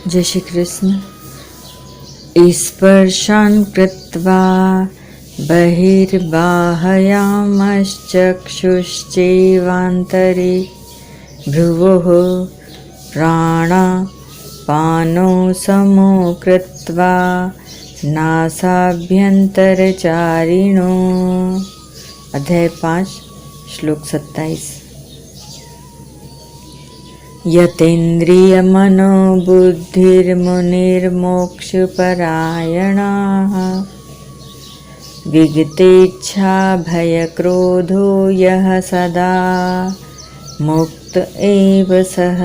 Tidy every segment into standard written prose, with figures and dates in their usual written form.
जय श्री कृष्ण। स्पर्शान् कृत्वा बहिर्बाहयामश्चक्षुश्चैवान्तरे भ्रुवोः प्राणापानो समो कृत्वा नासाभ्यन्तरचारिणो। अध्याय 5 श्लोक 27। यतेन्द्रियमनोबुद्धिर्मुनिर्मोक्षपरायणाः विगतेच्छा भयक्रोधो यः सदा मुक्त एव सः।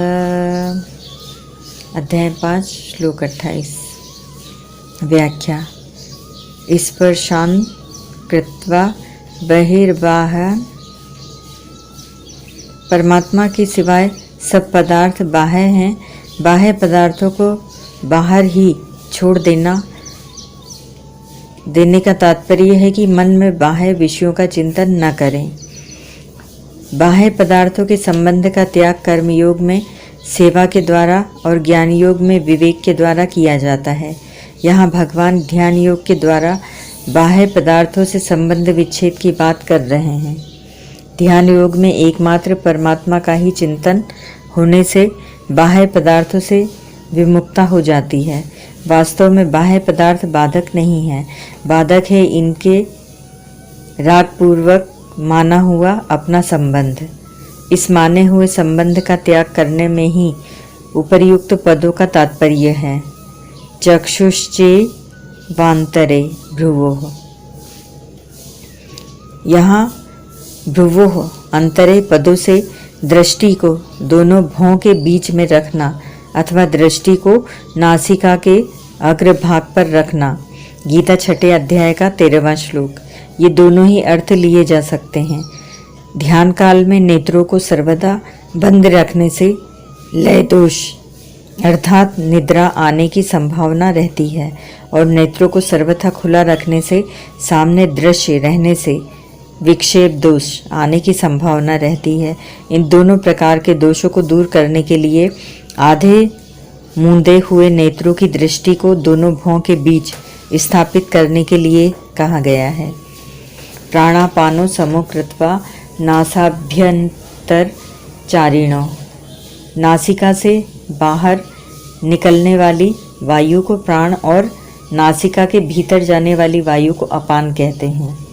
अध्याय 5 श्लोक 28। व्याख्या। स्पर्शान् कृत्वा बहिर्बाह। परमात्मा के सिवाय सब पदार्थ बाह्य हैं। बाह्य पदार्थों को बाहर ही छोड़ देने का तात्पर्य है कि मन में बाह्य विषयों का चिंतन न करें। बाह्य पदार्थों के संबंध का त्याग कर्म योग में सेवा के द्वारा और ज्ञान योग में विवेक के द्वारा किया जाता है। यहाँ भगवान ध्यान योग के द्वारा बाह्य पदार्थों से संबंध विच्छेद की बात कर रहे हैं। ध्यान योग में एकमात्र परमात्मा का ही चिंतन होने से बाह्य पदार्थों से विमुक्ता हो जाती है। वास्तव में बाह्य पदार्थ बाधक नहीं है, बाधक है इनके रागपूर्वक माना हुआ अपना संबंध। इस माने हुए संबंध का त्याग करने में ही उपर्युक्त पदों का तात्पर्य है। चक्षुश्चे वान्तरे भ्रुवोः। यहाँ भ्रुवोः अंतरे पदों से दृष्टि को दोनों भौं के बीच में रखना अथवा दृष्टि को नासिका के अग्रभाग पर रखना। गीता 6 अध्याय का 13वां श्लोक। ये दोनों ही अर्थ लिए जा सकते हैं। ध्यान काल में नेत्रों को सर्वदा बंद रखने से लय दोष अर्थात निद्रा आने की संभावना रहती है और नेत्रों को सर्वथा खुला रखने से सामने दृश्य रहने से विक्षेप दोष आने की संभावना रहती है। इन दोनों प्रकार के दोषों को दूर करने के लिए आधे मूंदे हुए नेत्रों की दृष्टि को दोनों भौं के बीच स्थापित करने के लिए कहा गया है। प्राणापानो समो कृत्वा नासाभ्यंतर चारिणो। नासिका से बाहर निकलने वाली वायु को प्राण और नासिका के भीतर जाने वाली वायु को अपान कहते हैं।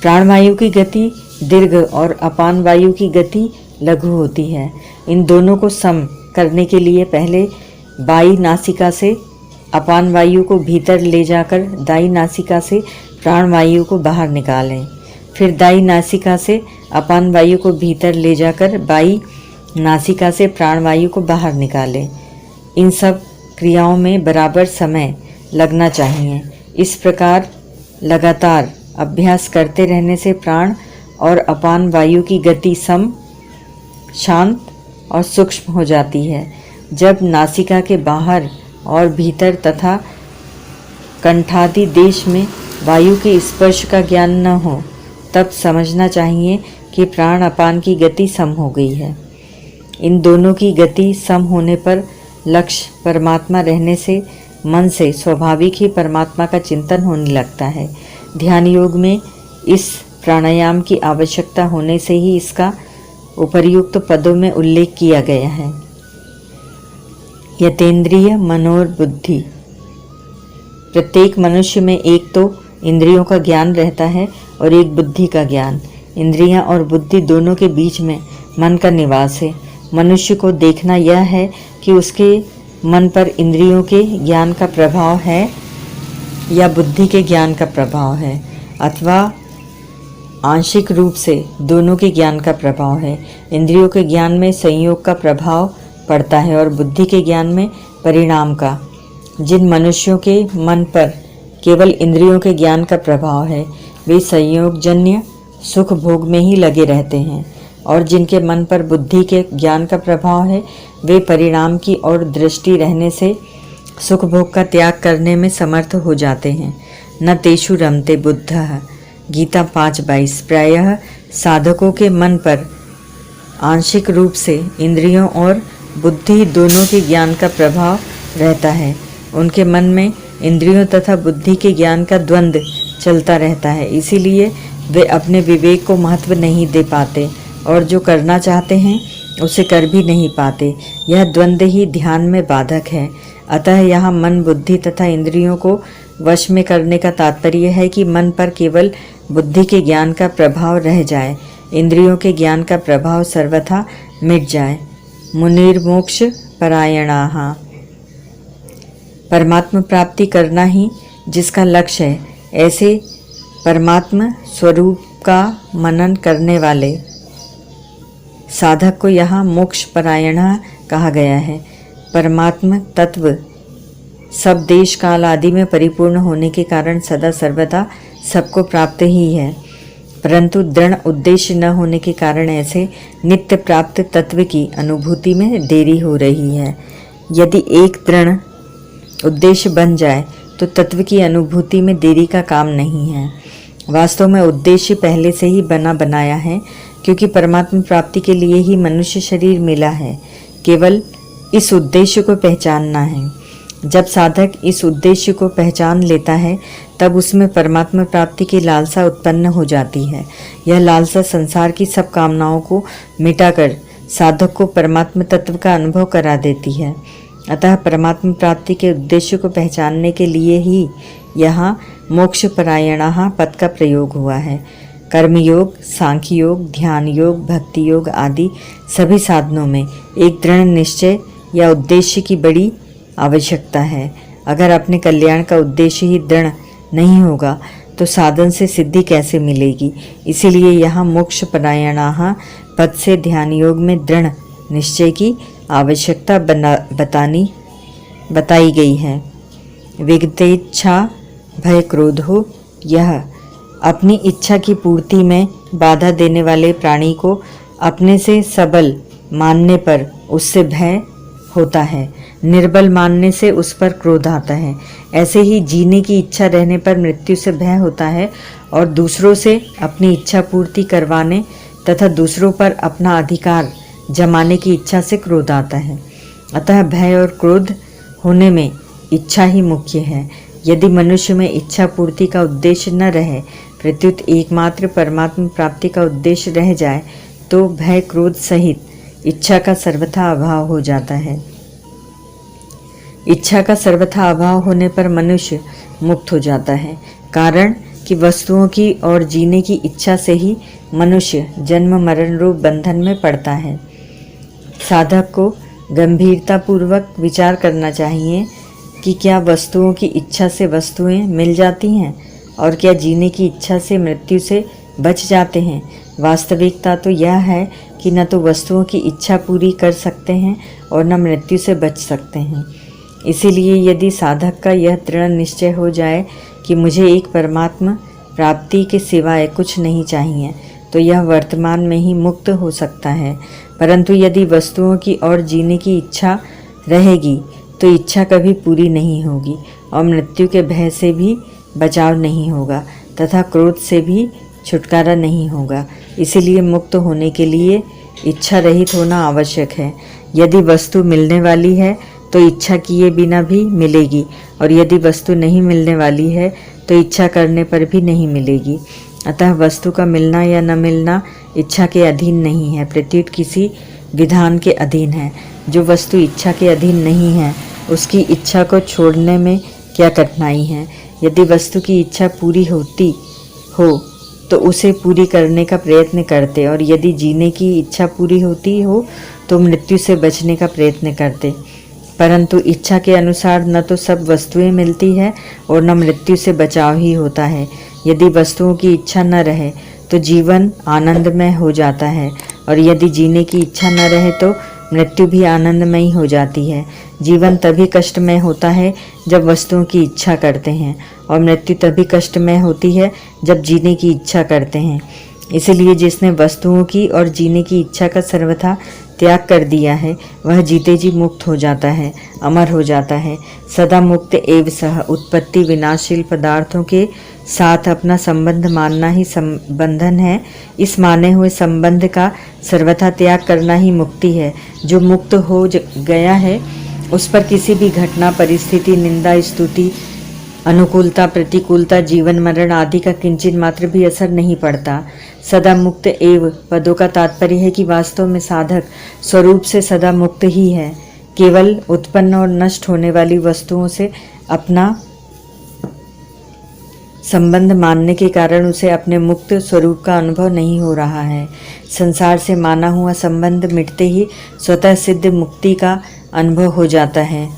प्राणवायु की गति दीर्घ और अपान वायु की गति लघु होती है। इन दोनों को सम करने के लिए पहले बाई नासिका से अपान वायु को भीतर ले जाकर दाई नासिका से प्राणवायु को बाहर निकालें। फिर दाई नासिका से अपान वायु को भीतर ले जाकर बाई नासिका से प्राणवायु को बाहर निकालें। इन सब क्रियाओं में बराबर समय लगना चाहिए। इस प्रकार लगातार अभ्यास करते रहने से प्राण और अपान वायु की गति सम, शांत और सूक्ष्म हो जाती है। जब नासिका के बाहर और भीतर तथा कंठादि देश में वायु के स्पर्श का ज्ञान न हो तब समझना चाहिए कि प्राण अपान की गति सम हो गई है। इन दोनों की गति सम होने पर लक्ष्य परमात्मा रहने से मन से स्वाभाविक ही परमात्मा का चिंतन होने लगता है। ध्यान योग में इस प्राणायाम की आवश्यकता होने से ही इसका उपर्युक्त पदों में उल्लेख किया गया है। यतेन्द्रिय मनोर बुद्धि। प्रत्येक मनुष्य में एक तो इंद्रियों का ज्ञान रहता है और एक बुद्धि का ज्ञान। इंद्रियां और बुद्धि दोनों के बीच में मन का निवास है। मनुष्य को देखना यह है कि उसके मन पर इंद्रियों के ज्ञान का प्रभाव है या बुद्धि के ज्ञान का प्रभाव है अथवा आंशिक रूप से दोनों के ज्ञान का प्रभाव है। इंद्रियों के ज्ञान में संयोग का प्रभाव पड़ता है और बुद्धि के ज्ञान में परिणाम का। जिन मनुष्यों के मन पर केवल इंद्रियों के ज्ञान का प्रभाव है वे संयोगजन्य सुख भोग में ही लगे रहते हैं और जिनके मन पर बुद्धि के ज्ञान का प्रभाव है वे परिणाम की ओर दृष्टि रहने से सुख भोग का त्याग करने में समर्थ हो जाते हैं। न तेषु रमते बुद्धः। गीता 5:22। प्रायः साधकों के मन पर आंशिक रूप से इंद्रियों और बुद्धि दोनों के ज्ञान का प्रभाव रहता है। उनके मन में इंद्रियों तथा बुद्धि के ज्ञान का द्वंद्व चलता रहता है, इसीलिए वे अपने विवेक को महत्व नहीं दे पाते और जो करना चाहते हैं उसे कर भी नहीं पाते। यह द्वंद्व ही ध्यान में बाधक है। अतः यहाँ मन, बुद्धि तथा इंद्रियों को वश में करने का तात्पर्य है कि मन पर केवल बुद्धि के ज्ञान का प्रभाव रह जाए, इंद्रियों के ज्ञान का प्रभाव सर्वथा मिट जाए। मुनिर्मोक्ष परायणाः, परमात्मा प्राप्ति करना ही जिसका लक्ष्य है, ऐसे परमात्मा स्वरूप का मनन करने वाले साधक को यहाँ मोक्ष परायणः कहा गया है। परमात्मा तत्व सब देश काल आदि में परिपूर्ण होने के कारण सदा सर्वदा सबको प्राप्त ही है, परंतु दृढ़ उद्देश्य न होने के कारण ऐसे नित्य प्राप्त तत्व की अनुभूति में देरी हो रही है। यदि एक दृढ़ उद्देश्य बन जाए तो तत्व की अनुभूति में देरी का काम नहीं है। वास्तव में उद्देश्य पहले से ही बना बनाया है, क्योंकि परमात्मा प्राप्ति के लिए ही मनुष्य शरीर मिला है। केवल इस उद्देश्य को पहचानना है। जब साधक इस उद्देश्य को पहचान लेता है तब उसमें परमात्मा प्राप्ति की लालसा उत्पन्न हो जाती है। यह लालसा संसार की सब कामनाओं को मिटाकर साधक को परमात्मा तत्व का अनुभव करा देती है। अतः परमात्मा प्राप्ति के उद्देश्य को पहचानने के लिए ही यहाँ मोक्ष परायणाः पद का प्रयोग हुआ है। कर्मयोग, सांख्य योग, ध्यान योग, भक्ति योग आदि सभी साधनों में एक दृढ़ निश्चय या उद्देश्य की बड़ी आवश्यकता है। अगर अपने कल्याण का उद्देश्य ही दृढ़ नहीं होगा तो साधन से सिद्धि कैसे मिलेगी। इसीलिए यहाँ मोक्ष परायणाः पद से ध्यान योग में दृढ़ निश्चय की आवश्यकता बताई गई है। विगतेच्छा भय क्रोधो, यह अपनी इच्छा की पूर्ति में बाधा देने वाले प्राणी को अपने से सबल मानने पर उससे भय होता है, निर्बल मानने से उस पर क्रोध आता है। ऐसे ही जीने की इच्छा रहने पर मृत्यु से भय होता है और दूसरों से अपनी इच्छा पूर्ति करवाने तथा दूसरों पर अपना अधिकार जमाने की इच्छा से क्रोध आता है। अतः भय और क्रोध होने में इच्छा ही मुख्य है। यदि मनुष्य में इच्छा पूर्ति का उद्देश्य न रहे, प्रत्युत एकमात्र परमात्मा प्राप्ति का उद्देश्य रह जाए, तो भय क्रोध सहित इच्छा का सर्वथा अभाव हो जाता है। इच्छा का सर्वथा अभाव होने पर मनुष्य मुक्त हो जाता है। कारण कि वस्तुओं की और जीने की इच्छा से ही मनुष्य जन्म मरण रूप बंधन में पड़ता है। साधक को गंभीरतापूर्वक विचार करना चाहिए कि क्या वस्तुओं की इच्छा से वस्तुएं मिल जाती हैं और क्या जीने की इच्छा से मृत्यु से बच जाते हैं। वास्तविकता तो यह है कि न तो वस्तुओं की इच्छा पूरी कर सकते हैं और न मृत्यु से बच सकते हैं। इसीलिए यदि साधक का यह दृढ़ निश्चय हो जाए कि मुझे एक परमात्मा प्राप्ति के सिवाय कुछ नहीं चाहिए, तो यह वर्तमान में ही मुक्त हो सकता है। परंतु यदि वस्तुओं की और जीने की इच्छा रहेगी तो इच्छा कभी पूरी नहीं होगी और मृत्यु के भय से भी बचाव नहीं होगा तथा क्रोध से भी छुटकारा नहीं होगा। इसीलिए मुक्त होने के लिए इच्छा रहित होना आवश्यक है। यदि वस्तु मिलने वाली है तो इच्छा किए बिना भी मिलेगी और यदि वस्तु नहीं मिलने वाली है तो इच्छा करने पर भी नहीं मिलेगी। अतः वस्तु का मिलना या न मिलना इच्छा के अधीन नहीं है, प्रत्युत किसी विधान के अधीन है। जो वस्तु इच्छा के अधीन नहीं है उसकी इच्छा को छोड़ने में क्या कठिनाई है। यदि वस्तु की इच्छा पूरी होती हो तो उसे पूरी करने का प्रयत्न करते और यदि जीने की इच्छा पूरी होती हो तो मृत्यु से बचने का प्रयत्न करते। परंतु इच्छा के अनुसार न तो सब वस्तुएं मिलती है और न मृत्यु से बचाव ही होता है। यदि वस्तुओं की इच्छा न रहे तो जीवन आनंदमय हो जाता है और यदि जीने की इच्छा न रहे तो मृत्यु भी आनंदमयी हो जाती है। जीवन तभी कष्टमय होता है जब वस्तुओं की इच्छा करते हैं और मृत्यु तभी कष्टमय होती है जब जीने की इच्छा करते हैं। इसलिए जिसने वस्तुओं की और जीने की इच्छा का सर्वथा त्याग कर दिया है वह जीते जी मुक्त हो जाता है, अमर हो जाता है। सदा मुक्त एव सह उत्पत्ति विनाशशील पदार्थों के साथ अपना संबंध मानना ही बंधन है। इस माने हुए संबंध का सर्वथा त्याग करना ही मुक्ति है। जो मुक्त हो गया है उस पर किसी भी घटना, परिस्थिति, निंदा, स्तुति, अनुकूलता, प्रतिकूलता, जीवन मरण आदि का किंचित मात्र भी असर नहीं पड़ता। सदा मुक्त एव पदों का तात्पर्य है कि वास्तव में साधक स्वरूप से सदा मुक्त ही है। केवल उत्पन्न और नष्ट होने वाली वस्तुओं से अपना संबंध मानने के कारण उसे अपने मुक्त स्वरूप का अनुभव नहीं हो रहा है। संसार से माना हुआ संबंध मिटते ही स्वतः सिद्ध मुक्ति का अनुभव हो जाता है।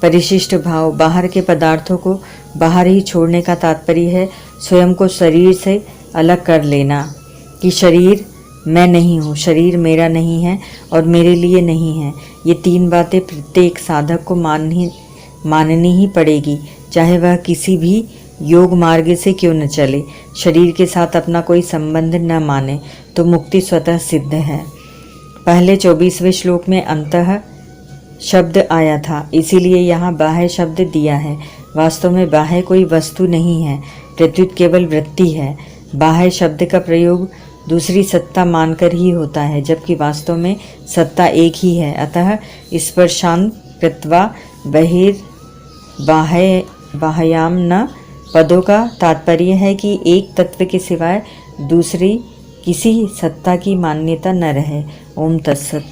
परिशिष्ट भाव बाहर के पदार्थों को बाहर ही छोड़ने का तात्पर्य है स्वयं को शरीर से अलग कर लेना कि शरीर मैं नहीं हूँ, शरीर मेरा नहीं है और मेरे लिए नहीं है। ये तीन बातें प्रत्येक साधक को माननी ही पड़ेगी, चाहे वह किसी भी योग मार्ग से क्यों न चले। शरीर के साथ अपना कोई संबंध न माने तो मुक्ति स्वतः सिद्ध है। पहले 24वें श्लोक में अंतः शब्द आया था, इसीलिए यहाँ बाह्य शब्द दिया है। वास्तव में बाह्य कोई वस्तु नहीं है, प्रत्युत केवल वृत्ति है। बाह्य शब्द का प्रयोग दूसरी सत्ता मानकर ही होता है, जबकि वास्तव में सत्ता एक ही है। अतः स्पर्शान कृत्वा बाह्याम न पदों का तात्पर्य है कि एक तत्व के सिवाय दूसरी किसी सत्ता की मान्यता न रहे। ओम तत्सत।